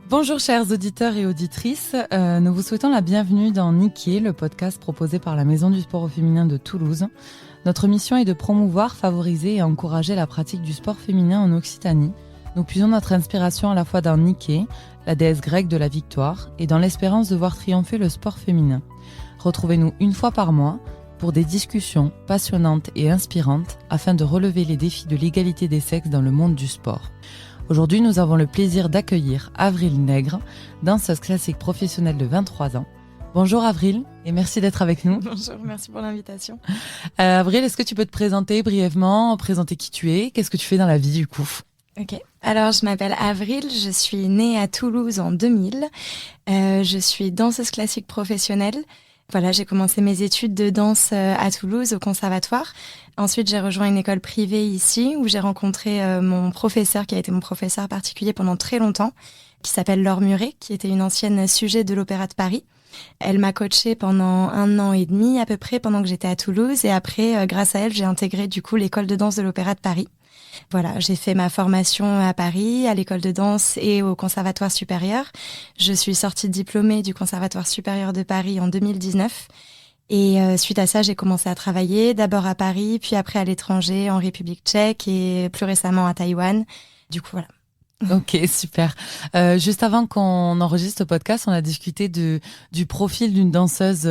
Bonjour chers auditeurs et auditrices, nous vous souhaitons la bienvenue dans Niké, le podcast proposé par la Maison du sport au féminin de Toulouse. Notre mission est de promouvoir, favoriser et encourager la pratique du sport féminin en Occitanie. Nous puisons notre inspiration à la fois dans Niké, la déesse grecque de la victoire, et dans l'espérance de voir triompher le sport féminin. Retrouvez-nous une fois par mois pour des discussions passionnantes et inspirantes afin de relever les défis de l'égalité des sexes dans le monde du sport. Aujourd'hui, nous avons le plaisir d'accueillir Avril Nègre, danseuse classique professionnelle de 23 ans. Bonjour Avril et merci d'être avec nous. Bonjour, merci pour l'invitation. Avril, est-ce que tu peux te présenter brièvement, présenter qui tu es, qu'est-ce que tu fais dans la vie du coup ? Ok, alors je m'appelle Avril, je suis née à Toulouse en 2000. Je suis danseuse classique professionnelle. Voilà, j'ai commencé mes études de danse à Toulouse au conservatoire. Ensuite, j'ai rejoint une école privée ici où j'ai rencontré mon professeur qui a été mon professeur particulier pendant très longtemps, qui s'appelle Laure Muret, qui était une ancienne sujet de l'Opéra de Paris. Elle m'a coachée pendant 1 an et demi à peu près pendant que j'étais à Toulouse et après, grâce à elle, j'ai intégré du coup l'école de danse de l'Opéra de Paris. Voilà, j'ai fait ma formation à Paris, à l'école de danse et au conservatoire supérieur. Je suis sortie diplômée du conservatoire supérieur de Paris en 2019. Et suite à ça, j'ai commencé à travailler d'abord à Paris, puis après à l'étranger, en République tchèque et plus récemment à Taïwan. Du coup, voilà. Ok, super. Juste avant qu'on enregistre le podcast, on a discuté du profil d'une danseuse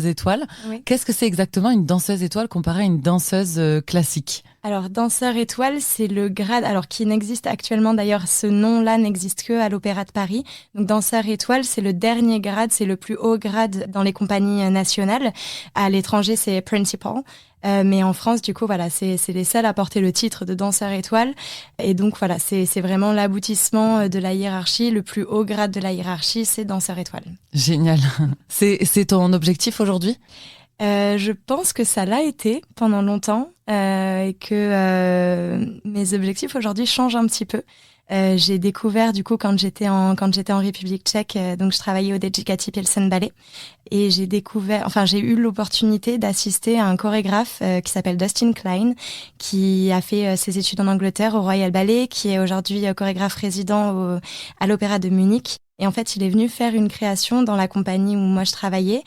étoile. Oui. Qu'est-ce que c'est exactement une danseuse étoile comparée à une danseuse classique ? Alors, danseur étoile, c'est le grade, alors qui n'existe actuellement d'ailleurs, ce nom-là n'existe que à l'Opéra de Paris. Donc, danseur étoile, c'est le dernier grade, c'est le plus haut grade dans les compagnies nationales. À l'étranger, c'est principal. Mais en France, du coup, voilà, c'est les seuls à porter le titre de danseur étoile. Et donc, voilà, c'est vraiment l'aboutissement de la hiérarchie. Le plus haut grade de la hiérarchie, c'est danseur étoile. Génial. C'est ton objectif aujourd'hui ? Je pense que ça l'a été pendant longtemps et que mes objectifs aujourd'hui changent un petit peu. J'ai découvert du coup quand j'étais en République tchèque, donc je travaillais au Dejicati Pilsen Ballet et j'ai eu l'opportunité d'assister à un chorégraphe qui s'appelle Dustin Klein, qui a fait ses études en Angleterre au Royal Ballet, qui est aujourd'hui chorégraphe résident à l'Opéra de Munich. Et en fait, il est venu faire une création dans la compagnie où moi je travaillais.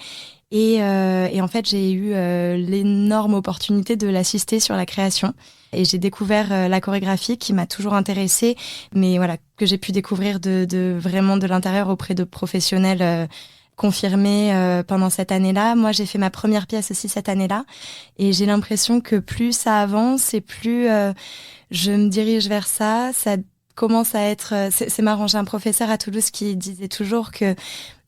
Et en fait, j'ai eu l'énorme opportunité de l'assister sur la création. Et j'ai découvert la chorégraphie qui m'a toujours intéressée, mais voilà, que j'ai pu découvrir vraiment de l'intérieur auprès de professionnels confirmés pendant cette année-là. Moi, j'ai fait ma première pièce aussi cette année-là. Et j'ai l'impression que plus ça avance et plus je me dirige vers ça, ça commence à être... C'est marrant, j'ai un professeur à Toulouse qui disait toujours que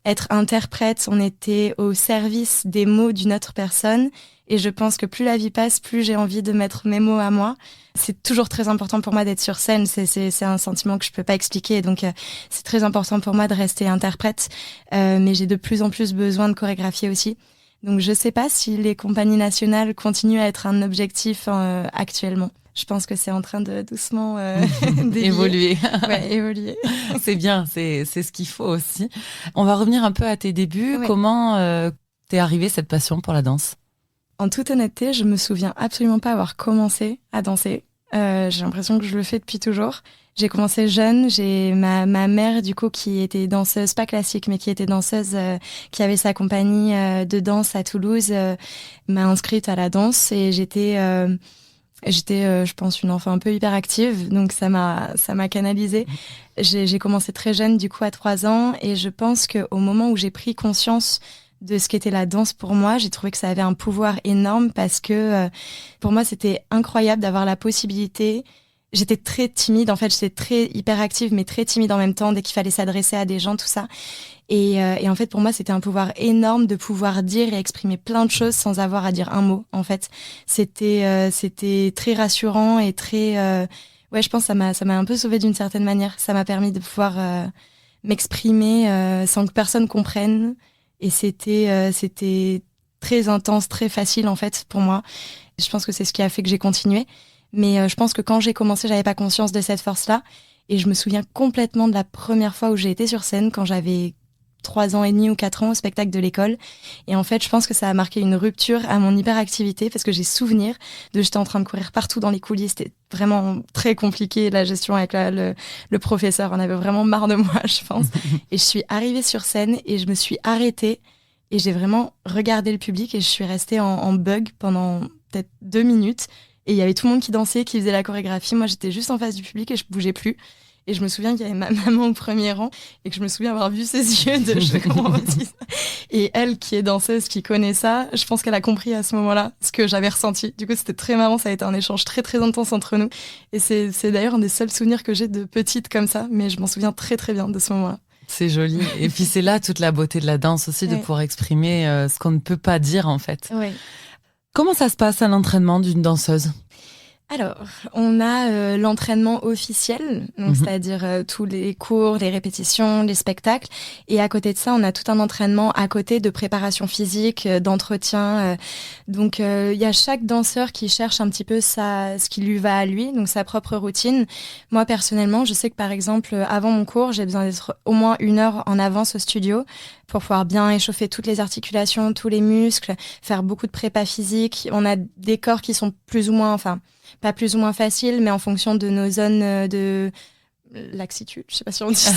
être interprète, on était au service des mots d'une autre personne. Et je pense que plus la vie passe, plus j'ai envie de mettre mes mots à moi. C'est toujours très important pour moi d'être sur scène. C'est un sentiment que je peux pas expliquer. Donc, c'est très important pour moi de rester interprète. Mais j'ai de plus en plus besoin de chorégraphier aussi. Donc, je sais pas si les compagnies nationales continuent à être un objectif actuellement. Je pense que c'est en train de doucement évoluer. Ouais, évoluer. C'est bien, c'est ce qu'il faut aussi. On va revenir un peu à tes débuts. Ouais. Comment t'es arrivée cette passion pour la danse ? En toute honnêteté, je me souviens absolument pas avoir commencé à danser. J'ai l'impression que je le fais depuis toujours. J'ai commencé jeune, j'ai ma mère du coup qui était danseuse, pas classique, mais qui était danseuse, qui avait sa compagnie de danse à Toulouse, m'a inscrite à la danse et j'étais, je pense, une enfant un peu hyperactive, donc ça m'a canalisée. J'ai commencé très jeune, du coup à 3 ans, et je pense qu'au moment où j'ai pris conscience de ce qu'était la danse pour moi, j'ai trouvé que ça avait un pouvoir énorme parce que pour moi c'était incroyable d'avoir la possibilité. J'étais très timide, en fait j'étais très hyperactive mais très timide en même temps dès qu'il fallait s'adresser à des gens, tout ça. Et en fait pour moi c'était un pouvoir énorme de pouvoir dire et exprimer plein de choses sans avoir à dire un mot. En fait c'était très rassurant et très ouais, je pense que ça m'a un peu sauvée d'une certaine manière. Ça m'a permis de pouvoir m'exprimer sans que personne comprenne. Et c'était très intense, très facile en fait pour moi. Je pense que c'est ce qui a fait que j'ai continué. Mais je pense que quand j'ai commencé, j'avais pas conscience de cette force-là. Et je me souviens complètement de la première fois où j'ai été sur scène quand j'avais 3 ans et demi ou 4 ans au spectacle de l'école. Et en fait, je pense que ça a marqué une rupture à mon hyperactivité parce que j'ai souvenir de j'étais en train de courir partout dans les coulisses. C'était vraiment très compliqué, la gestion avec le professeur. On avait vraiment marre de moi, je pense. Et je suis arrivée sur scène et je me suis arrêtée et j'ai vraiment regardé le public et je suis restée en bug pendant peut-être 2 minutes. Et il y avait tout le monde qui dansait, qui faisait la chorégraphie. Moi, j'étais juste en face du public et je bougeais plus. Et je me souviens qu'il y avait ma maman au premier rang et que je me souviens avoir vu ses yeux de je sais comment on dit ça. Et elle, qui est danseuse, qui connaît ça, je pense qu'elle a compris à ce moment-là ce que j'avais ressenti. Du coup, c'était très marrant. Ça a été un échange très, très intense entre nous. Et c'est d'ailleurs un des seuls souvenirs que j'ai de petite comme ça. Mais je m'en souviens très, très bien de ce moment-là. C'est joli. Et puis, c'est là toute la beauté de la danse aussi, de pouvoir exprimer ce qu'on ne peut pas dire, en fait. Oui. Comment ça se passe à l'entraînement d'une danseuse ? Alors, on a l'entraînement officiel, donc c'est-à-dire tous les cours, les répétitions, les spectacles. Et à côté de ça, on a tout un entraînement à côté de préparation physique, d'entretien. Donc, il y a chaque danseur qui cherche un petit peu ce qui lui va à lui, donc sa propre routine. Moi, personnellement, je sais que par exemple, avant mon cours, j'ai besoin d'être au moins 1 heure en avance au studio pour pouvoir bien échauffer toutes les articulations, tous les muscles, faire beaucoup de prépa physique. On a des corps qui sont plus ou moins, enfin, pas plus ou moins faciles, mais en fonction de nos zones de laxitude, je sais pas si on dit ça.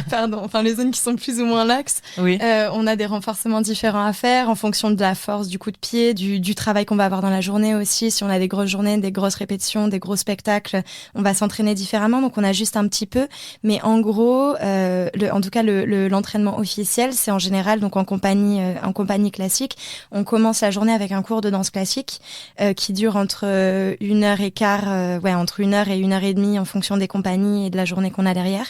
Pardon, enfin les zones qui sont plus ou moins laxes. Oui. On a des renforcements différents à faire en fonction de la force du coup de pied, du travail qu'on va avoir dans la journée aussi. Si on a des grosses journées, des grosses répétitions, des gros spectacles, on va s'entraîner différemment. Donc on ajuste un petit peu, mais en gros, en tout cas l'entraînement officiel, c'est en général donc en compagnie classique. On commence la journée avec un cours de danse classique qui dure entre 1h15, entre 1 heure et 1h30 en fonction des compagnies de la journée qu'on a derrière.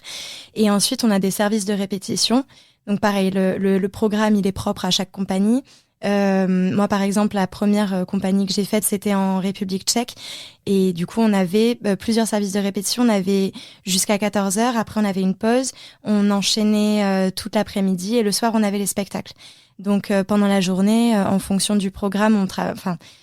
Et ensuite, on a des services de répétition. Donc pareil, le programme, il est propre à chaque compagnie. Moi, par exemple, la première compagnie que j'ai faite, c'était en République tchèque. Et du coup, on avait plusieurs services de répétition. On avait jusqu'à 14h. Après, on avait une pause. On enchaînait toute l'après-midi. Et le soir, on avait les spectacles. Donc, pendant la journée, en fonction du programme,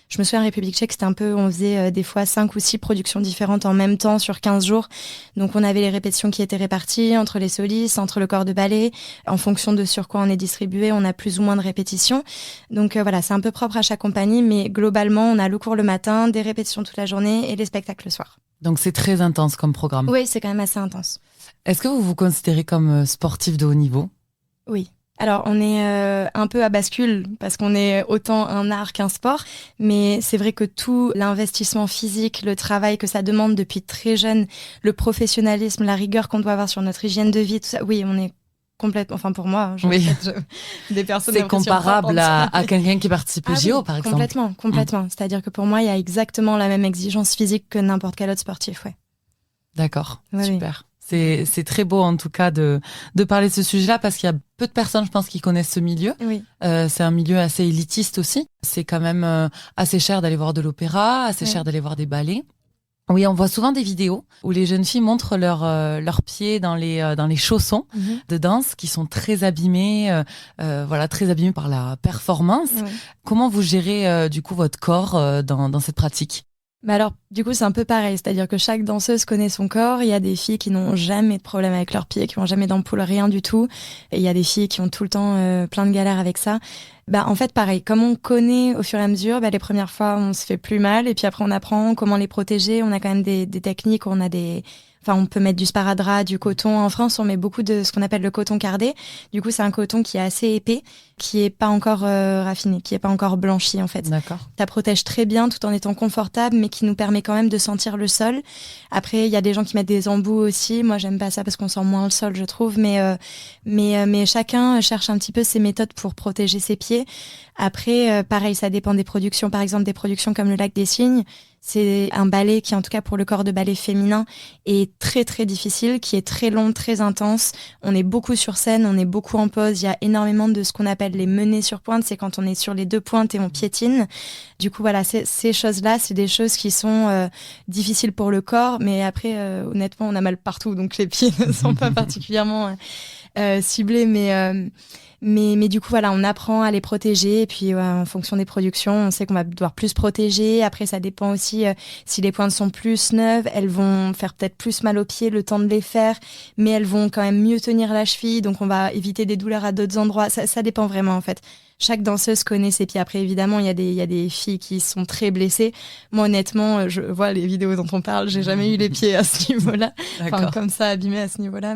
je me souviens, en République tchèque, c'était un peu, on faisait des fois 5 ou 6 productions différentes en même temps sur 15 jours. Donc, on avait les répétitions qui étaient réparties entre les solistes, entre le corps de ballet. En fonction de sur quoi on est distribué, on a plus ou moins de répétitions. Donc, voilà, c'est un peu propre à chaque compagnie, mais globalement, on a le cours le matin, des répétitions toute la journée et les spectacles le soir. Donc, c'est très intense comme programme. Oui, c'est quand même assez intense. Est-ce que vous vous considérez comme sportif de haut niveau ? Oui. Alors, on est un peu à bascule parce qu'on est autant un art qu'un sport, mais c'est vrai que tout l'investissement physique, le travail que ça demande depuis très jeune, le professionnalisme, la rigueur qu'on doit avoir sur notre hygiène de vie, tout ça, oui, on est complètement, enfin pour moi, des personnes... C'est comparable à quelqu'un qui participe au JO, par exemple. Complètement. C'est-à-dire que pour moi, il y a exactement la même exigence physique que n'importe quel autre sportif, ouais. D'accord, super. C'est très beau en tout cas de parler de ce sujet-là parce qu'il y a peu de personnes, je pense, qui connaissent ce milieu. Oui. C'est un milieu assez élitiste aussi. C'est quand même assez cher d'aller voir de l'opéra, assez cher d'aller voir des ballets. Oui, on voit souvent des vidéos où les jeunes filles montrent leurs pieds dans les chaussons de danse qui sont très abîmés, très abîmés par la performance. Oui. Comment vous gérez du coup votre corps dans cette pratique ? Mais alors, du coup, c'est un peu pareil. C'est-à-dire que chaque danseuse connaît son corps. Il y a des filles qui n'ont jamais de problème avec leurs pieds, qui n'ont jamais d'ampoule, rien du tout. Et il y a des filles qui ont tout le temps plein de galères avec ça. En fait, pareil. Comme on connaît au fur et à mesure, les premières fois, on se fait plus mal. Et puis après, on apprend comment les protéger. On a quand même des techniques. On peut mettre du sparadrap, du coton. En France, on met beaucoup de ce qu'on appelle le coton cardé. Du coup, c'est un coton qui est assez épais, qui est pas encore raffiné, qui est pas encore blanchi, en fait. D'accord. Ça protège très bien tout en étant confortable, mais qui nous permet quand même de sentir le sol. Après, il y a des gens qui mettent des embouts aussi. Moi, j'aime pas ça parce qu'on sent moins le sol, je trouve. Mais chacun cherche un petit peu ses méthodes pour protéger ses pieds. Après, pareil, ça dépend des productions. Par exemple, des productions comme le Lac des Cygnes. C'est un ballet qui, en tout cas pour le corps de ballet féminin, est très très difficile, qui est très long, très intense. On est beaucoup sur scène, on est beaucoup en pause. Il y a énormément de ce qu'on appelle les menées sur pointe, c'est quand on est sur les 2 pointes et on piétine. Du coup, voilà, ces choses-là, c'est des choses qui sont difficiles pour le corps, mais après, honnêtement, on a mal partout, donc les pieds ne sont pas particulièrement ciblés. Mais du coup, voilà, on apprend à les protéger. Et puis, en fonction des productions, on sait qu'on va devoir plus protéger. Après, ça dépend aussi si les pointes sont plus neuves. Elles vont faire peut-être plus mal aux pieds le temps de les faire, mais elles vont quand même mieux tenir la cheville. Donc, on va éviter des douleurs à d'autres endroits. Ça dépend vraiment, en fait. Chaque danseuse connaît ses pieds. Après, évidemment, il y a des filles qui sont très blessées. Moi, honnêtement, je vois les vidéos dont on parle. J'ai jamais eu les pieds à ce niveau-là. Enfin, comme ça, abîmés à ce niveau-là.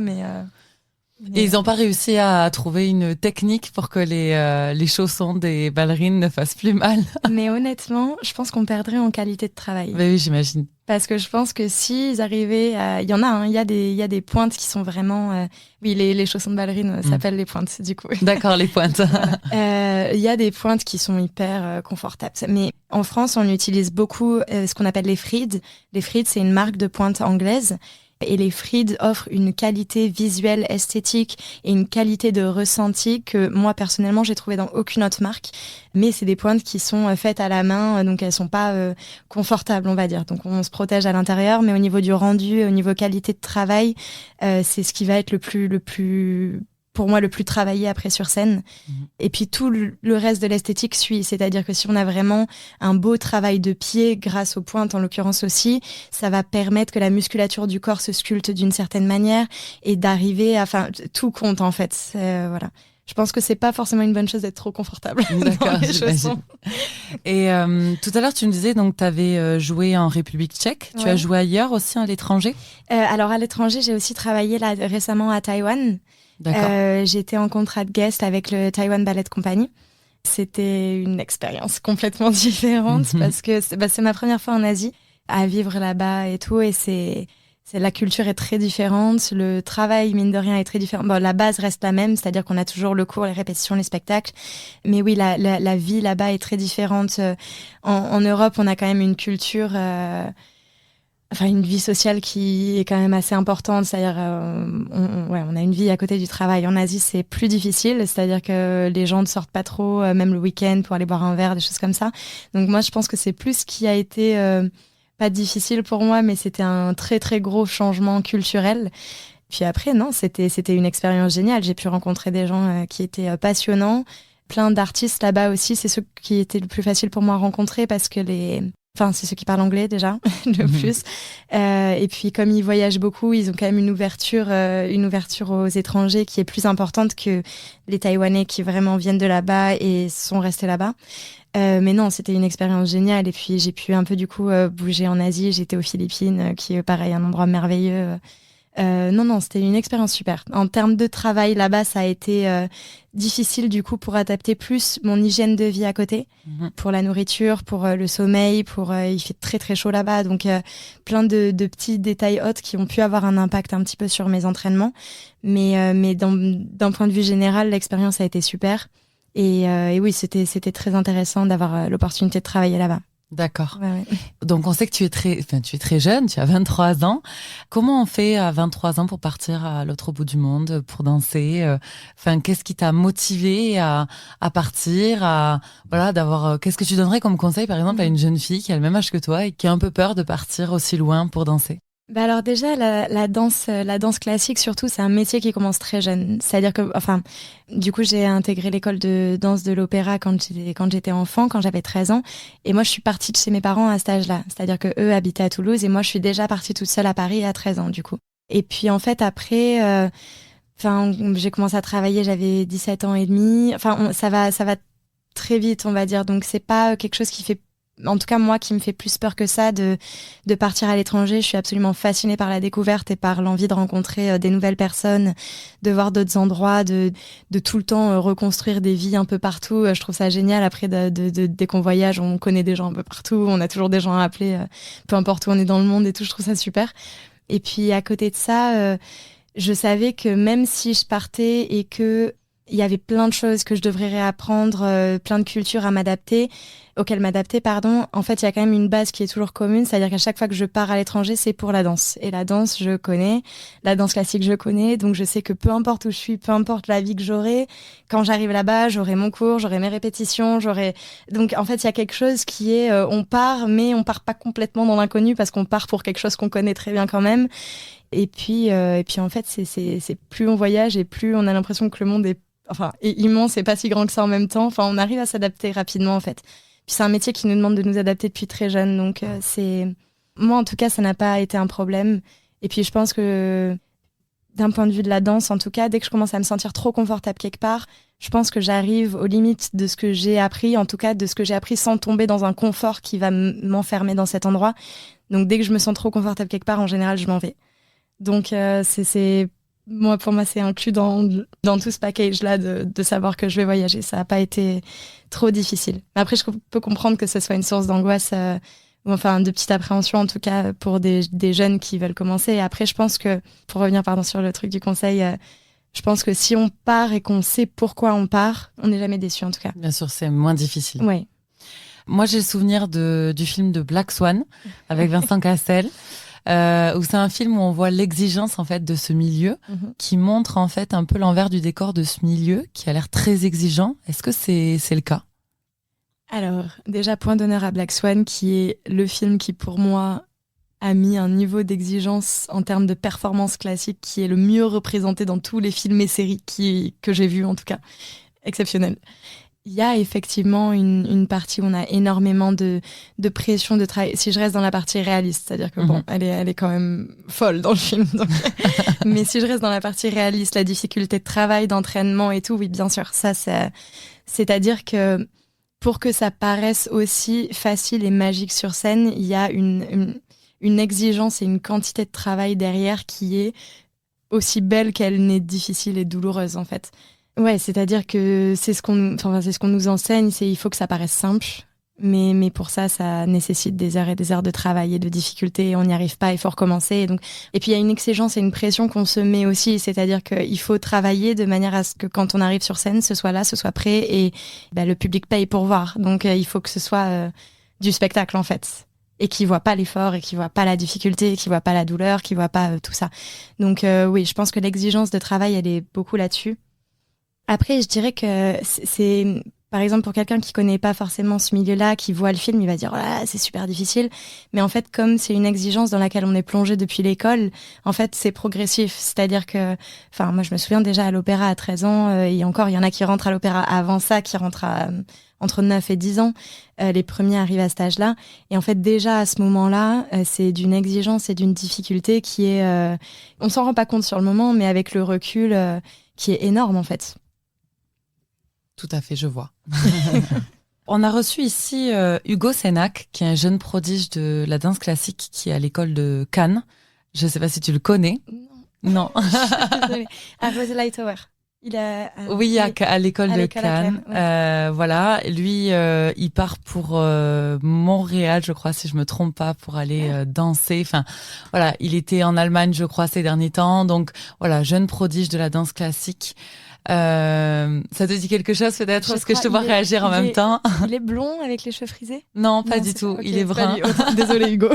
Et ils n'ont pas réussi à trouver une technique pour que les chaussons des ballerines ne fassent plus mal. Mais honnêtement, je pense qu'on perdrait en qualité de travail. Oui, j'imagine. Parce que je pense que s'ils arrivaient à... Il y en a, hein, il y a des pointes qui sont vraiment... Oui, les chaussons de ballerine s'appellent les pointes, du coup. D'accord, les pointes. Il y a des pointes qui sont hyper confortables. Mais en France, on utilise beaucoup ce qu'on appelle les Freed. Les Freed, c'est une marque de pointe anglaise. Et les Freed offrent une qualité visuelle, esthétique et une qualité de ressenti que moi, personnellement, j'ai trouvé dans aucune autre marque. Mais c'est des pointes qui sont faites à la main, donc elles sont pas confortables, on va dire. Donc on se protège à l'intérieur, mais au niveau du rendu, au niveau qualité de travail, c'est ce qui va être le plus pour moi, le plus travaillé après sur scène. Et puis tout le reste de l'esthétique suit. C'est-à-dire que si on a vraiment un beau travail de pied, grâce aux pointes en l'occurrence aussi, ça va permettre que la musculature du corps se sculpte d'une certaine manière et d'arriver à... Enfin, tout compte en fait. Voilà. Je pense que c'est pas forcément une bonne chose d'être trop confortable dans les chaussons. Et tout à l'heure, tu me disais donc tu avais joué en République tchèque. Tu as joué ailleurs aussi, à l'étranger? Alors à l'étranger, j'ai aussi travaillé là récemment à Taïwan. J'étais en contrat de guest avec le Taiwan Ballet Company. C'était une expérience complètement différente parce que c'est ma première fois en Asie à vivre là-bas et tout. Et la culture est très différente. Le travail, mine de rien, est très différent. Bon, la base reste la même, c'est-à-dire qu'on a toujours le cours, les répétitions, les spectacles. Mais oui, la vie là-bas est très différente. En Europe, on a quand même une culture... une vie sociale qui est quand même assez importante, c'est-à-dire on a une vie à côté du travail. En Asie, c'est plus difficile, c'est-à-dire que les gens ne sortent pas trop, même le week-end, pour aller boire un verre, des choses comme ça. Donc moi, je pense que c'est plus ce qui a été pas difficile pour moi, mais c'était un très très gros changement culturel. Puis après, non, c'était une expérience géniale. J'ai pu rencontrer des gens qui étaient passionnants, plein d'artistes là-bas aussi. C'est ceux qui étaient le plus facile pour moi à rencontrer parce que c'est ceux qui parlent anglais déjà, le plus. Et puis, comme ils voyagent beaucoup, ils ont quand même une ouverture aux étrangers qui est plus importante que les Taïwanais qui vraiment viennent de là-bas et sont restés là-bas. Mais non, c'était une expérience géniale. Et puis, j'ai pu un peu, du coup, bouger en Asie. J'étais aux Philippines, qui est pareil, un endroit merveilleux. Non, c'était une expérience super. En termes de travail, là-bas, ça a été difficile, du coup, pour adapter plus mon hygiène de vie à côté, pour la nourriture, pour le sommeil, il fait très, très chaud là-bas. Donc, plein de petits détails autres qui ont pu avoir un impact un petit peu sur mes entraînements. Mais d'un point de vue général, l'expérience a été super. Et oui, c'était très intéressant d'avoir l'opportunité de travailler là-bas. D'accord. Ouais. Donc, on sait que tu es très jeune, tu as 23 ans. Comment on fait à 23 ans pour partir à l'autre bout du monde, pour danser? Qu'est-ce qui t'a motivé à partir, qu'est-ce que tu donnerais comme conseil, par exemple, à une jeune fille qui a le même âge que toi et qui a un peu peur de partir aussi loin pour danser? Alors déjà, la danse classique, surtout, c'est un métier qui commence très jeune. C'est-à-dire que, du coup, j'ai intégré l'école de danse de l'opéra quand j'étais enfant, quand j'avais 13 ans. Et moi, je suis partie de chez mes parents à cet âge-là. C'est-à-dire que eux habitaient à Toulouse et moi, je suis déjà partie toute seule à Paris à 13 ans, du coup. Et puis, en fait, après, j'ai commencé à travailler, j'avais 17 ans et demi. Ça va très vite, on va dire. Donc, c'est pas quelque chose qui fait... En tout cas, moi, qui me fait plus peur que ça de partir à l'étranger. Je suis absolument fascinée par la découverte et par l'envie de rencontrer des nouvelles personnes, de voir d'autres endroits, de tout le temps reconstruire des vies un peu partout. Je trouve ça génial. Après, dès qu'on voyage, on connaît des gens un peu partout. On a toujours des gens à appeler, peu importe où on est dans le monde et tout. Je trouve ça super. Et puis, à côté de ça, je savais que même si je partais et que il y avait plein de choses que je devrais réapprendre, plein de cultures auxquelles m'adapter, pardon. En fait, il y a quand même une base qui est toujours commune, c'est-à-dire qu'à chaque fois que je pars à l'étranger, c'est pour la danse. Et la danse, je connais. La danse classique, je connais. Donc, je sais que peu importe où je suis, peu importe la vie que j'aurai, quand j'arrive là-bas, j'aurai mon cours, j'aurai mes répétitions, Donc, en fait, il y a quelque chose qui est, on part, mais on part pas complètement dans l'inconnu parce qu'on part pour quelque chose qu'on connaît très bien quand même. Et puis en fait, c'est plus on voyage et plus on a l'impression que le monde est est immense et pas si grand que ça en même temps. Enfin, on arrive à s'adapter rapidement en fait. Puis c'est un métier qui nous demande de nous adapter depuis très jeune, donc moi en tout cas ça n'a pas été un problème. Et puis je pense que d'un point de vue de la danse en tout cas, dès que je commence à me sentir trop confortable quelque part, je pense que j'arrive aux limites de ce que j'ai appris, en tout cas de ce que j'ai appris sans tomber dans un confort qui va m'enfermer dans cet endroit. Donc dès que je me sens trop confortable quelque part, en général je m'en vais. Donc pour moi, c'est inclus dans tout ce package-là de savoir que je vais voyager. Ça n'a pas été trop difficile. Mais après, je peux comprendre que ce soit une source d'angoisse ou enfin de petite appréhension, en tout cas pour des jeunes qui veulent commencer. Et après, je pense que, pour revenir sur le truc du conseil, je pense que si on part et qu'on sait pourquoi on part, on n'est jamais déçu, en tout cas. Bien sûr, c'est moins difficile. Oui. Moi, j'ai le souvenir du film de Black Swan avec Vincent Cassel. Où c'est un film où on voit l'exigence en fait de ce milieu, qui montre en fait un peu l'envers du décor de ce milieu qui a l'air très exigeant. Est-ce que c'est le cas? Alors déjà, point d'honneur à Black Swan, qui est le film qui pour moi a mis un niveau d'exigence en termes de performance classique qui est le mieux représenté dans tous les films et séries que j'ai vus, en tout cas exceptionnel. Il y a effectivement une partie où on a énormément de pression de travail. Si je reste dans la partie réaliste, c'est-à-dire que bon, elle est quand même folle dans le film. Donc mais si je reste dans la partie réaliste, la difficulté de travail, d'entraînement et tout, oui, bien sûr. Ça, c'est-à-dire que pour que ça paraisse aussi facile et magique sur scène, il y a une exigence et une quantité de travail derrière qui est aussi belle qu'elle n'est difficile et douloureuse, en fait. Ouais, c'est-à-dire que c'est ce qu'on nous enseigne, il faut que ça paraisse simple, mais pour ça nécessite des heures et des heures de travail et de difficultés, on n'y arrive pas, il faut recommencer. Et puis il y a une exigence et une pression qu'on se met aussi, c'est-à-dire qu'il faut travailler de manière à ce que quand on arrive sur scène, ce soit là, ce soit prêt et le public paye pour voir. Donc il faut que ce soit du spectacle en fait. Et qui voit pas l'effort, et qui voit pas la difficulté, qui voit pas la douleur, qui voit pas tout ça. Donc oui, je pense que l'exigence de travail, elle est beaucoup là-dessus. Après, je dirais que c'est, par exemple, pour quelqu'un qui connaît pas forcément ce milieu-là, qui voit le film, il va dire, oh là, c'est super difficile. Mais en fait, comme c'est une exigence dans laquelle on est plongé depuis l'école, en fait, c'est progressif. C'est-à-dire que, enfin, moi, je me souviens déjà à l'opéra à 13 ans, et encore, il y en a qui rentrent à l'opéra avant ça, qui rentrent entre 9 et 10 ans. Les premiers arrivent à cet âge-là. Et en fait, déjà, à ce moment-là, c'est d'une exigence et d'une difficulté qui est, on s'en rend pas compte sur le moment, mais avec le recul, qui est énorme, en fait. Tout à fait, je vois. On a reçu ici Hugo Sénac, qui est un jeune prodige de la danse classique qui est à l'école de Cannes. Je ne sais pas si tu le connais. Non. Désolée. À Roselight Tower. Oui, à l'école de Cannes. Ouais. Voilà. Lui, il part pour Montréal, je crois, si je me trompe pas, pour aller danser. Enfin, voilà, il était en Allemagne, je crois, ces derniers temps. Donc, voilà, jeune prodige de la danse classique. Ça te dit quelque chose peut-être parce que je te vois réagir en même temps. Il est blond avec les cheveux frisés? Non, pas du tout. Okay, il est brun. Désolé Hugo.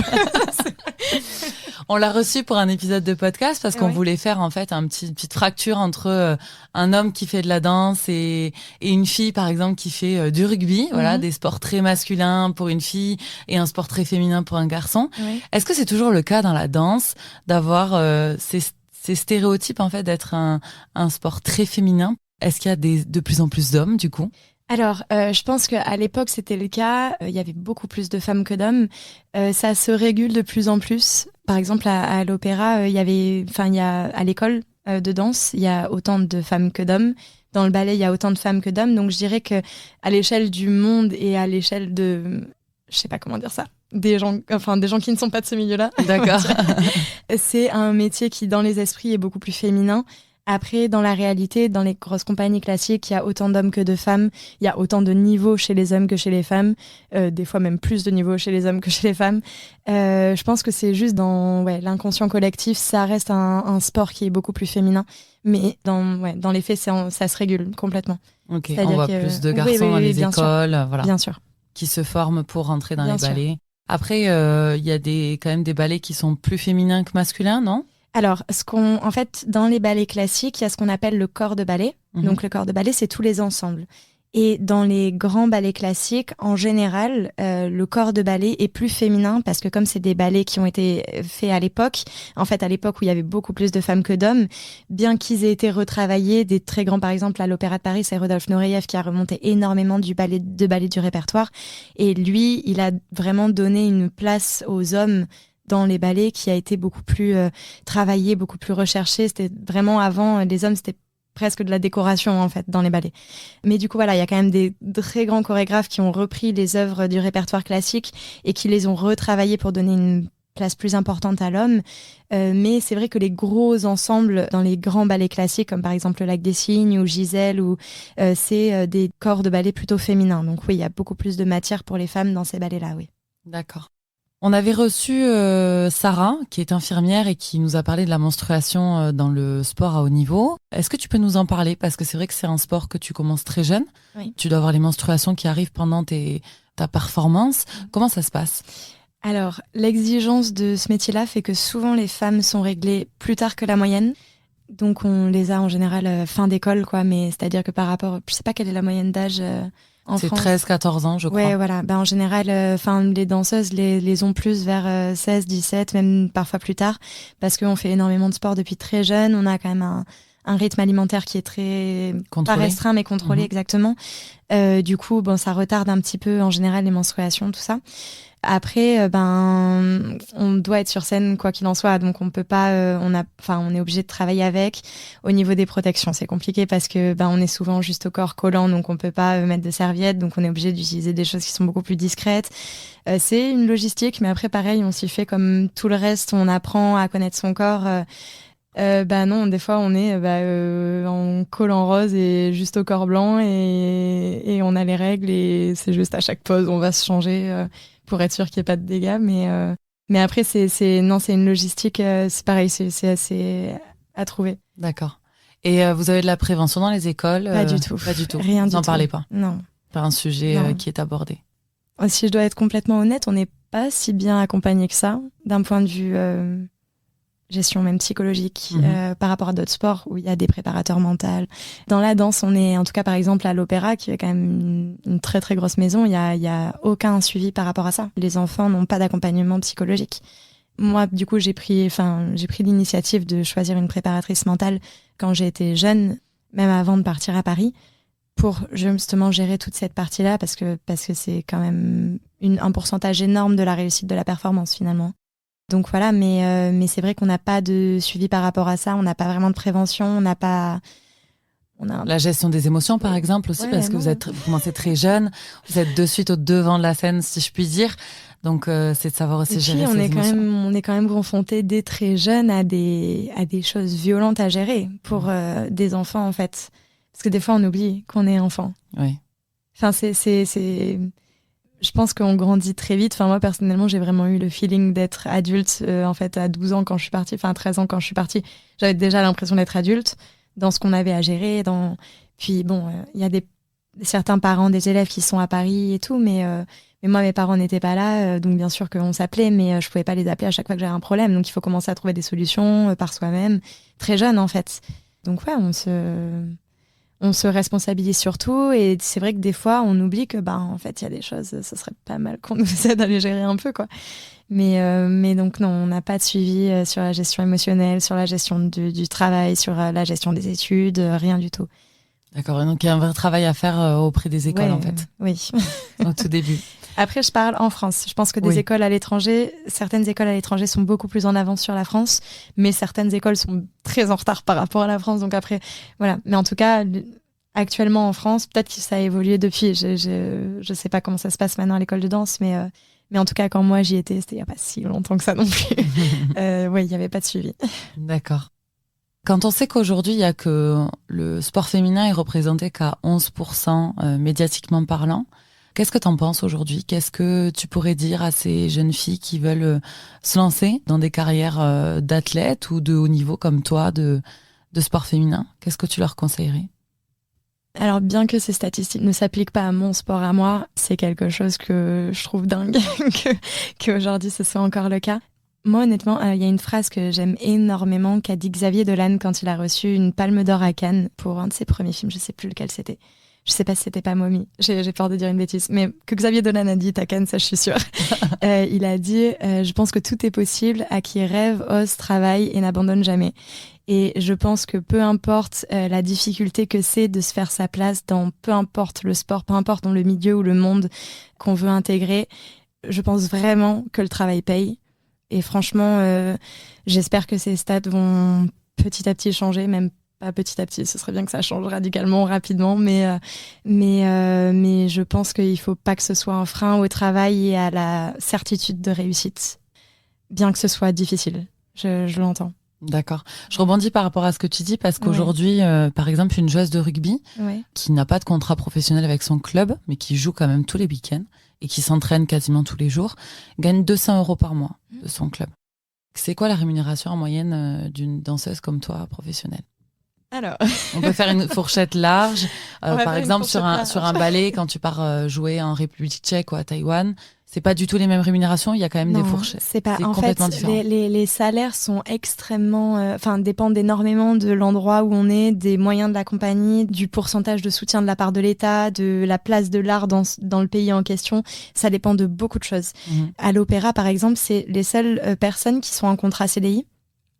On l'a reçu pour un épisode de podcast parce qu'on voulait faire en fait une petite fracture entre un homme qui fait de la danse et une fille par exemple qui fait du rugby, voilà, des sports très masculins pour une fille et un sport très féminin pour un garçon. Oui. Est-ce que c'est toujours le cas dans la danse d'avoir ces stéréotypes en fait d'être un sport très féminin? Est-ce qu'il y a de plus en plus d'hommes du coup? Alors, je pense qu'à l'époque, c'était le cas. Il y avait beaucoup plus de femmes que d'hommes. Ça se régule de plus en plus. Par exemple, à l'opéra, à l'école de danse, il y a autant de femmes que d'hommes. Dans le ballet, il y a autant de femmes que d'hommes. Donc, je dirais que à l'échelle du monde et à l'échelle de, je sais pas comment dire ça, des gens qui ne sont pas de ce milieu-là. D'accord. C'est un métier qui, dans les esprits, est beaucoup plus féminin. Après, dans la réalité, dans les grosses compagnies classiques, il y a autant d'hommes que de femmes. Il y a autant de niveaux chez les hommes que chez les femmes. Des fois même plus de niveaux chez les hommes que chez les femmes. Je pense que c'est juste dans l'inconscient collectif, ça reste un sport qui est beaucoup plus féminin. Mais dans les faits, ça se régule complètement. Ok, on voit plus de garçons dans les écoles, voilà, bien sûr, qui se forment pour rentrer dans les ballets. Après, il y a quand même des ballets qui sont plus féminins que masculins, non ? Alors, en fait, dans les ballets classiques, il y a ce qu'on appelle le corps de ballet. Donc, le corps de ballet, c'est tous les ensembles. Et dans les grands ballets classiques, en général, le corps de ballet est plus féminin parce que comme c'est des ballets qui ont été faits à l'époque, en fait à l'époque où il y avait beaucoup plus de femmes que d'hommes, bien qu'ils aient été retravaillés, des très grands, par exemple à l'Opéra de Paris, c'est Rodolphe Nureyev qui a remonté énormément de ballet du répertoire. Et lui, il a vraiment donné une place aux hommes dans les ballets qui a été beaucoup plus travaillé, beaucoup plus recherché. C'était vraiment avant, les hommes, c'était presque de la décoration en fait dans les ballets. Mais du coup voilà, il y a quand même des très grands chorégraphes qui ont repris les œuvres du répertoire classique et qui les ont retravaillées pour donner une place plus importante à l'homme. Mais c'est vrai que les gros ensembles dans les grands ballets classiques, comme par exemple le Lac des Cygnes ou Gisèle, c'est des corps de ballet plutôt féminins. Donc oui, il y a beaucoup plus de matière pour les femmes dans ces ballets-là, oui. D'accord. On avait reçu Sarah, qui est infirmière et qui nous a parlé de la menstruation dans le sport à haut niveau. Est-ce que tu peux nous en parler? Parce que c'est vrai que c'est un sport que tu commences très jeune. Oui. Tu dois avoir les menstruations qui arrivent pendant ta performance. Comment ça se passe? Alors, l'exigence de ce métier-là fait que souvent les femmes sont réglées plus tard que la moyenne. Donc on les a en général fin d'école, quoi. Mais c'est-à-dire que par rapport, je sais pas quelle est la moyenne d'âge en c'est France. 13-14 ans, je crois. Ouais, voilà. En général, les danseuses les ont plus vers 16, 17, même parfois plus tard, parce qu'on fait énormément de sport depuis très jeune. On a quand même un rythme alimentaire qui est très Contrôlé. Pas restreint, mais contrôlé, exactement. Du coup, ça retarde un petit peu en général les menstruations, tout ça. Après, on doit être sur scène quoi qu'il en soit, donc on peut pas, on est obligé de travailler avec. Au niveau des protections, c'est compliqué parce que on est souvent juste au corps collant, donc on peut pas mettre de serviettes, donc on est obligé d'utiliser des choses qui sont beaucoup plus discrètes. C'est une logistique, mais après pareil, on s'y fait comme tout le reste, on apprend à connaître son corps. Non, des fois on est en collant rose et juste au corps blanc et on a les règles et c'est juste à chaque pause on va se changer pour être sûr qu'il n'y ait pas de dégâts. Mais après c'est une logistique, c'est pareil, c'est assez à trouver. D'accord. Et vous avez de la prévention dans les écoles? Pas du tout. Pas du tout. Rien du tout. Vous n'en parlez pas? Non. Pas un sujet qui est abordé. Si je dois être complètement honnête, on n'est pas si bien accompagné que ça d'un point de vue gestion même psychologique par rapport à d'autres sports où il y a des préparateurs mentaux. Dans la danse, on est, en tout cas par exemple à l'opéra, qui est quand même une très très grosse maison, il y a aucun suivi par rapport à ça. Les enfants n'ont pas d'accompagnement psychologique. Moi, du coup, j'ai pris l'initiative de choisir une préparatrice mentale quand j'ai été jeune, même avant de partir à Paris, pour justement gérer toute cette partie-là, parce que c'est quand même un pourcentage énorme de la réussite de la performance finalement. Donc voilà, mais c'est vrai qu'on n'a pas de suivi par rapport à ça, on n'a pas vraiment de prévention, on n'a pas... La gestion des émotions, par exemple, aussi, parce que vous commencez très jeune, vous êtes de suite au devant de la scène, si je puis dire. Donc, c'est de savoir aussi gérer ses émotions. On est quand même confronté dès très jeune à des choses violentes à gérer pour des enfants, en fait. Parce que des fois, on oublie qu'on est enfant. Oui. Enfin, je pense qu'on grandit très vite. Enfin, moi, personnellement, j'ai vraiment eu le feeling d'être adulte, en fait, à 12 ans quand je suis partie, enfin, 13 ans quand je suis partie. J'avais déjà l'impression d'être adulte dans ce qu'on avait à gérer. Puis, il y a certains parents des élèves qui sont à Paris et tout, mais moi, mes parents n'étaient pas là, donc bien sûr qu'on s'appelait, mais je pouvais pas les appeler à chaque fois que j'avais un problème. Donc, il faut commencer à trouver des solutions par soi-même, très jeune, en fait. Donc, ouais, on se responsabilise surtout, et c'est vrai que des fois on oublie que en fait il y a des choses, ça serait pas mal qu'on nous aide à les gérer un peu, quoi. Mais donc non, on n'a pas de suivi sur la gestion émotionnelle, sur la gestion du travail, sur la gestion des études, rien du tout. D'accord, donc il y a un vrai travail à faire auprès des écoles, en fait. Oui. Au tout début. Après, je parle en France. Je pense que certaines écoles à l'étranger sont beaucoup plus en avance sur la France, mais certaines écoles sont très en retard par rapport à la France. Donc après, voilà. Mais en tout cas, actuellement en France, peut-être que ça a évolué depuis. Je sais pas comment ça se passe maintenant à l'école de danse, mais en tout cas, quand moi j'y étais, c'était il y a pas si longtemps que ça non plus. Il y avait pas de suivi. D'accord. Quand on sait qu'aujourd'hui, il y a que le sport féminin est représenté qu'à 11% médiatiquement parlant, qu'est-ce que tu en penses aujourd'hui? Qu'est-ce que tu pourrais dire à ces jeunes filles qui veulent se lancer dans des carrières d'athlètes ou de haut niveau comme toi, de sport féminin? Qu'est-ce que tu leur conseillerais? Alors, bien que ces statistiques ne s'appliquent pas à mon sport à moi, c'est quelque chose que je trouve dingue qu'aujourd'hui ce soit encore le cas. Moi, honnêtement, il y a une phrase que j'aime énormément qu'a dit Xavier Dolan quand il a reçu une Palme d'Or à Cannes pour un de ses premiers films, je sais plus lequel c'était. Je sais pas si c'était pas Momi, j'ai peur de dire une bêtise, mais que Xavier Dolan a dit à Cannes, ça je suis sûre. Il a dit je pense que tout est possible à qui rêve, ose, travaille et n'abandonne jamais. Et je pense que peu importe la difficulté que c'est de se faire sa place dans peu importe le sport, peu importe dans le milieu ou le monde qu'on veut intégrer, je pense vraiment que le travail paye. Et franchement, j'espère que ces stats vont petit à petit changer, même pas petit à petit, ce serait bien que ça change radicalement, rapidement, mais je pense qu'il faut pas que ce soit un frein au travail et à la certitude de réussite, bien que ce soit difficile, je l'entends. D'accord. Je rebondis par rapport à ce que tu dis parce qu'aujourd'hui, par exemple, une joueuse de rugby qui n'a pas de contrat professionnel avec son club, mais qui joue quand même tous les week-ends et qui s'entraîne quasiment tous les jours, gagne 200 € par mois de son club. C'est quoi la rémunération en moyenne d'une danseuse comme toi, professionnelle ? Alors, on peut faire une fourchette large. Par exemple, sur un ballet, quand tu pars jouer en République tchèque ou à Taïwan, c'est pas du tout les mêmes rémunérations. Il y a quand même des fourchettes. C'est pas. En fait, les salaires sont extrêmement, dépendent énormément de l'endroit où on est, des moyens de la compagnie, du pourcentage de soutien de la part de l'État, de la place de l'art dans le pays en question. Ça dépend de beaucoup de choses. À l'opéra, par exemple, c'est les seules personnes qui sont en contrat CDI.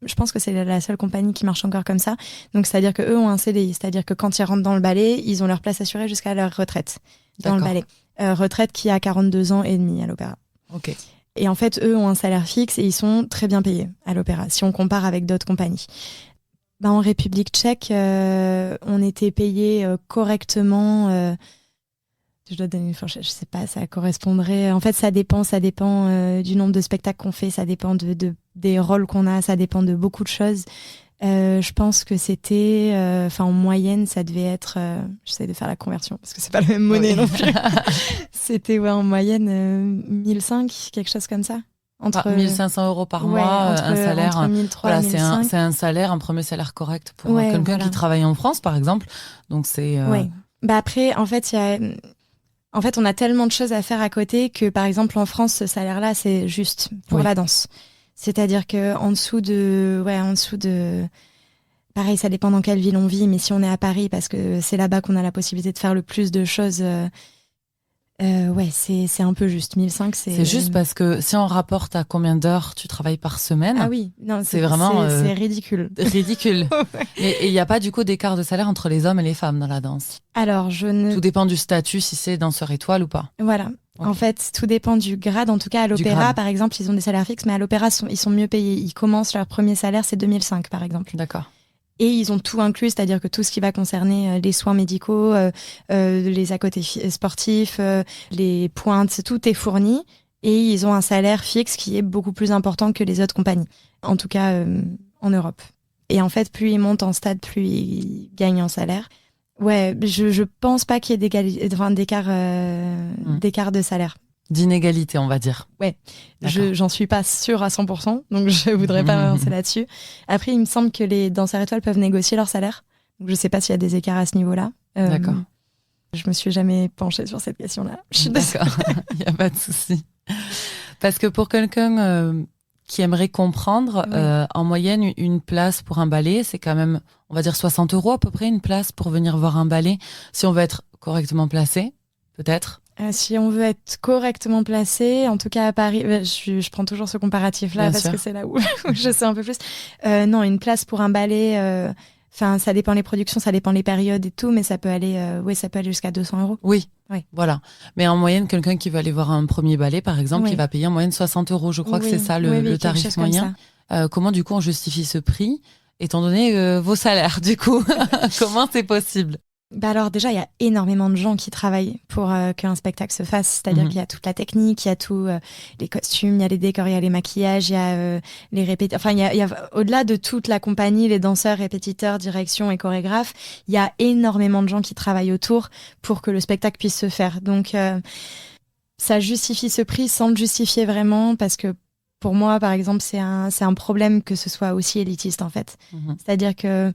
Je pense que c'est la seule compagnie qui marche encore comme ça. Donc, c'est-à-dire qu'eux ont un CDI. C'est-à-dire que quand ils rentrent dans le ballet, ils ont leur place assurée jusqu'à leur retraite dans le ballet. Retraite qui a 42 ans et demi à l'opéra. Ok. Et en fait, eux ont un salaire fixe et ils sont très bien payés à l'opéra, si on compare avec d'autres compagnies. En République tchèque, on était payé correctement. Je dois donner une fourchette, je sais pas, ça correspondrait. En fait, ça dépend du nombre de spectacles qu'on fait, ça dépend des rôles qu'on a, ça dépend de beaucoup de choses. Je pense que c'était, en moyenne, ça devait être. J'essaie de faire la conversion parce que c'est pas la même monnaie non plus. C'était en moyenne 1005, quelque chose comme ça. Entre 1500 € par mois, un salaire. Entre 1300 et 1500. C'est un salaire, un premier salaire correct pour quelqu'un qui travaille en France, par exemple. Donc c'est. Oui. Après, en fait, on a tellement de choses à faire à côté que, par exemple, en France, ce salaire-là, c'est juste pour la danse. C'est-à-dire que en dessous de, pareil, ça dépend dans quelle ville on vit, mais si on est à Paris, parce que c'est là-bas qu'on a la possibilité de faire le plus de choses, c'est un peu juste. 1005, c'est. C'est juste parce que si on rapporte à combien d'heures tu travailles par semaine. Ah oui, non, c'est vraiment. C'est ridicule. Ridicule. Et il n'y a pas du coup d'écart de salaire entre les hommes et les femmes dans la danse. Alors, tout dépend du statut, si c'est danseur étoile ou pas. Voilà. Okay. En fait, tout dépend du grade. En tout cas, à l'opéra, par exemple, ils ont des salaires fixes, mais à l'opéra, ils sont mieux payés. Ils commencent, leur premier salaire, c'est 2005, par exemple. D'accord. Et ils ont tout inclus, c'est-à-dire que tout ce qui va concerner les soins médicaux, les à côté sportifs, les pointes, tout est fourni. Et ils ont un salaire fixe qui est beaucoup plus important que les autres compagnies. En tout cas, en Europe. Et en fait, plus ils montent en stade, plus ils gagnent en salaire. Ouais, je pense pas qu'il y ait d'écart de salaire. D'inégalité, on va dire. Ouais, j'en suis pas sûre à 100%, donc je voudrais pas m'avancer là-dessus. Après, il me semble que les danseurs étoiles peuvent négocier leur salaire. Donc, je sais pas s'il y a des écarts à ce niveau-là. D'accord. Je me suis jamais penchée sur cette question-là. Je suis d'accord, il n'y a pas de souci. Parce que pour quelqu'un qui aimerait comprendre, en moyenne, une place pour un ballet, c'est quand même, on va dire 60 € à peu près, une place pour venir voir un ballet. Si on veut être correctement placé, peut-être. Si on veut être correctement placé, en tout cas à Paris, je prends toujours ce comparatif-là parce que c'est là où je sais un peu plus. Non, une place pour un ballet, ça dépend les productions, ça dépend les périodes et tout, mais ça peut aller, ça peut aller jusqu'à 200 €. Oui, voilà. Mais en moyenne, quelqu'un qui va aller voir un premier ballet, par exemple, il va payer en moyenne 60 €. Je crois que c'est ça le tarif moyen. Comment du coup on justifie ce prix, étant donné vos salaires du coup? Comment c'est possible? Alors déjà, il y a énormément de gens qui travaillent pour qu'un spectacle se fasse. C'est-à-dire qu'il y a toute la technique, il y a tous les costumes, il y a les décors, il y a les maquillages, il y a les répétiteurs. Enfin, il y a au-delà de toute la compagnie, les danseurs, répétiteurs, direction et chorégraphes, il y a énormément de gens qui travaillent autour pour que le spectacle puisse se faire. Donc, ça justifie ce prix sans le justifier vraiment parce que pour moi, par exemple, c'est un problème que ce soit aussi élitiste en fait. C'est-à-dire que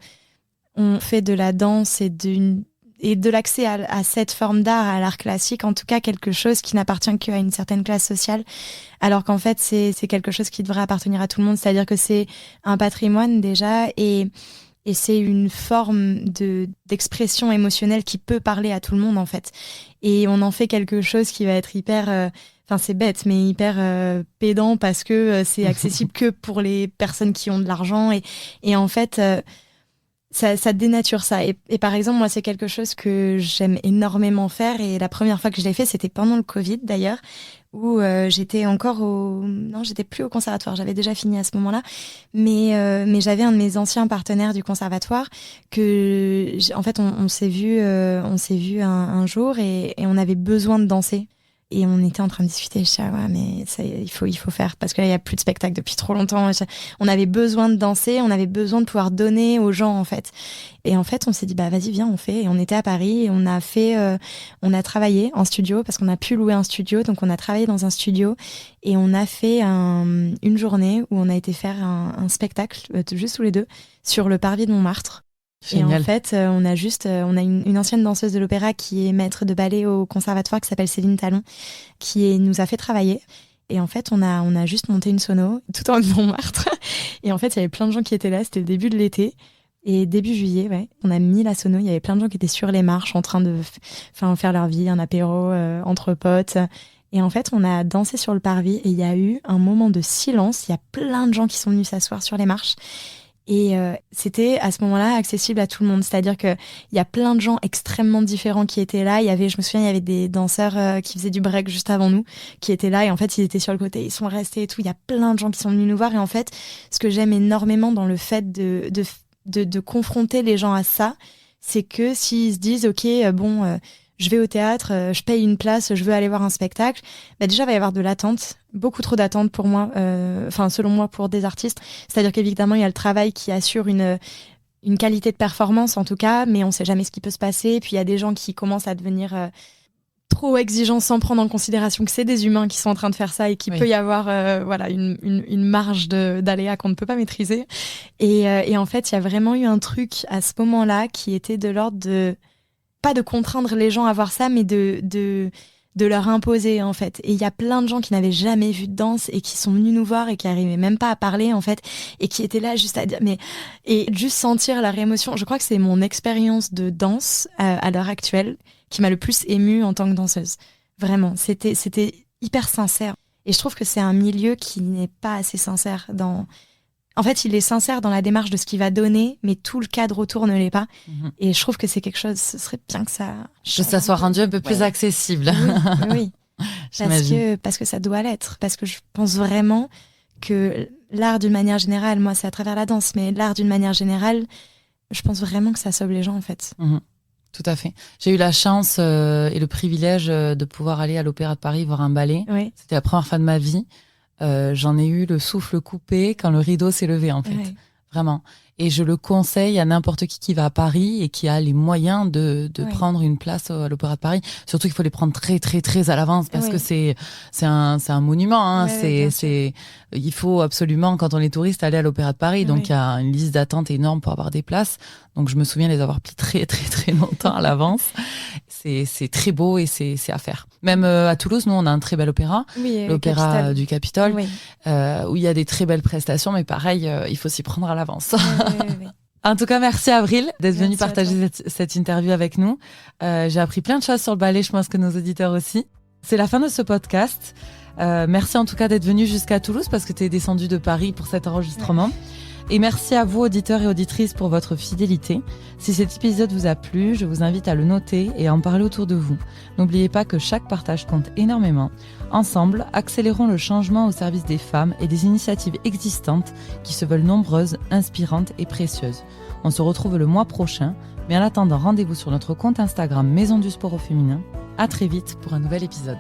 on fait de la danse et de l'accès à cette forme d'art, à l'art classique, en tout cas quelque chose qui n'appartient qu'à une certaine classe sociale, alors qu'en fait c'est quelque chose qui devrait appartenir à tout le monde, c'est-à-dire que c'est un patrimoine déjà, et Et c'est une forme d'expression émotionnelle qui peut parler à tout le monde, en fait. Et on en fait quelque chose qui va être hyper... c'est bête, mais hyper pédant parce que c'est accessible que pour les personnes qui ont de l'argent. Et en fait, ça dénature ça. Et par exemple, moi, c'est quelque chose que j'aime énormément faire. Et la première fois que je l'ai fait, c'était pendant le Covid, d'ailleurs, où j'étais encore Non, j'étais plus au conservatoire. J'avais déjà fini à ce moment-là. Mais j'avais un de mes anciens partenaires du conservatoire en fait, on s'est vu un jour et on avait besoin de danser. Et on était en train de discuter. Je disais, ouais, mais ça, il faut faire. Parce que là, il n'y a plus de spectacle depuis trop longtemps. On avait besoin de danser, on avait besoin de pouvoir donner aux gens, en fait. Et en fait, on s'est dit, vas-y, viens, on fait. Et on était à Paris et on a travaillé en studio parce qu'on a pu louer un studio. Donc, on a travaillé dans un studio et on a fait une journée où on a été faire un spectacle, juste tous les deux, sur le parvis de Montmartre. Génial. Et en fait, on a une ancienne danseuse de l'opéra qui est maître de ballet au conservatoire qui s'appelle Céline Talon, nous a fait travailler. Et en fait, on a juste monté une sono tout en haut de Montmartre. Et en fait, il y avait plein de gens qui étaient là. C'était le début de l'été. Et début juillet, ouais, on a mis la sono. Il y avait plein de gens qui étaient sur les marches en train de faire leur vie, un apéro entre potes. Et en fait, on a dansé sur le parvis et il y a eu un moment de silence. Il y a plein de gens qui sont venus s'asseoir sur les marches. Et c'était à ce moment-là accessible à tout le monde. C'est-à-dire qu'il y a plein de gens extrêmement différents qui étaient là. Je me souviens, il y avait des danseurs qui faisaient du break juste avant nous, qui étaient là. Et en fait, ils étaient sur le côté, ils sont restés et tout. Il y a plein de gens qui sont venus nous voir. Et en fait, ce que j'aime énormément dans le fait de confronter les gens à ça, c'est que s'ils se disent, OK, je vais au théâtre, je paye une place, je veux aller voir un spectacle, déjà, il va y avoir de l'attente, beaucoup trop d'attente pour moi, selon moi, pour des artistes. C'est-à-dire qu'évidemment, il y a le travail qui assure une qualité de performance, en tout cas, mais on ne sait jamais ce qui peut se passer. Puis, il y a des gens qui commencent à devenir trop exigeants sans prendre en considération que c'est des humains qui sont en train de faire ça et qu'il peut y avoir une marge d'aléa qu'on ne peut pas maîtriser. Et en fait, il y a vraiment eu un truc à ce moment-là qui était de l'ordre de... pas de contraindre les gens à voir ça, mais de leur imposer, en fait. Et il y a plein de gens qui n'avaient jamais vu de danse et qui sont venus nous voir et qui n'arrivaient même pas à parler, en fait, et qui étaient là juste à dire... Et juste sentir leur émotion. Je crois que c'est mon expérience de danse à l'heure actuelle qui m'a le plus émue en tant que danseuse. Vraiment, c'était hyper sincère. Et je trouve que c'est un milieu qui n'est pas assez sincère dans... En fait, il est sincère dans la démarche de ce qu'il va donner, mais tout le cadre autour ne l'est pas. Mm-hmm. Et je trouve que c'est quelque chose, ce serait bien que ça... Que ça soit rendu un peu plus accessible. Oui. Parce que ça doit l'être. Parce que je pense vraiment que l'art d'une manière générale, moi c'est à travers la danse, mais l'art d'une manière générale, je pense vraiment que ça sauve les gens, en fait. Mm-hmm. Tout à fait. J'ai eu la chance et le privilège de pouvoir aller à l'Opéra de Paris voir un ballet. Oui. C'était la première fois de ma vie. J'en ai eu le souffle coupé quand le rideau s'est levé, en fait. Ouais. Vraiment. Et je le conseille à n'importe qui va à Paris et qui a les moyens de prendre une place à l'Opéra de Paris. Surtout qu'il faut les prendre très, très, très à l'avance parce que c'est un monument. Hein. Il faut absolument, quand on est touriste, aller à l'Opéra de Paris. Donc, il y a une liste d'attente énorme pour avoir des places. Donc, je me souviens les avoir pris très, très, très longtemps à l'avance. C'est très beau et c'est à faire. Même à Toulouse, nous, on a un très bel opéra, l'opéra du Capitole, où il y a des très belles prestations. Mais pareil, il faut s'y prendre à l'avance. Oui. En tout cas, merci Avril d'être venue partager cette interview avec nous. J'ai appris plein de choses sur le ballet, je pense que nos auditeurs aussi. C'est la fin de ce podcast. Merci en tout cas d'être venu jusqu'à Toulouse parce que tu es descendu de Paris pour cet enregistrement. Ouais. Et merci à vous, auditeurs et auditrices, pour votre fidélité. Si cet épisode vous a plu, je vous invite à le noter et à en parler autour de vous. N'oubliez pas que chaque partage compte énormément. Ensemble, accélérons le changement au service des femmes et des initiatives existantes qui se veulent nombreuses, inspirantes et précieuses. On se retrouve le mois prochain, mais en attendant, rendez-vous sur notre compte Instagram Maison du Sport au Féminin. À très vite pour un nouvel épisode.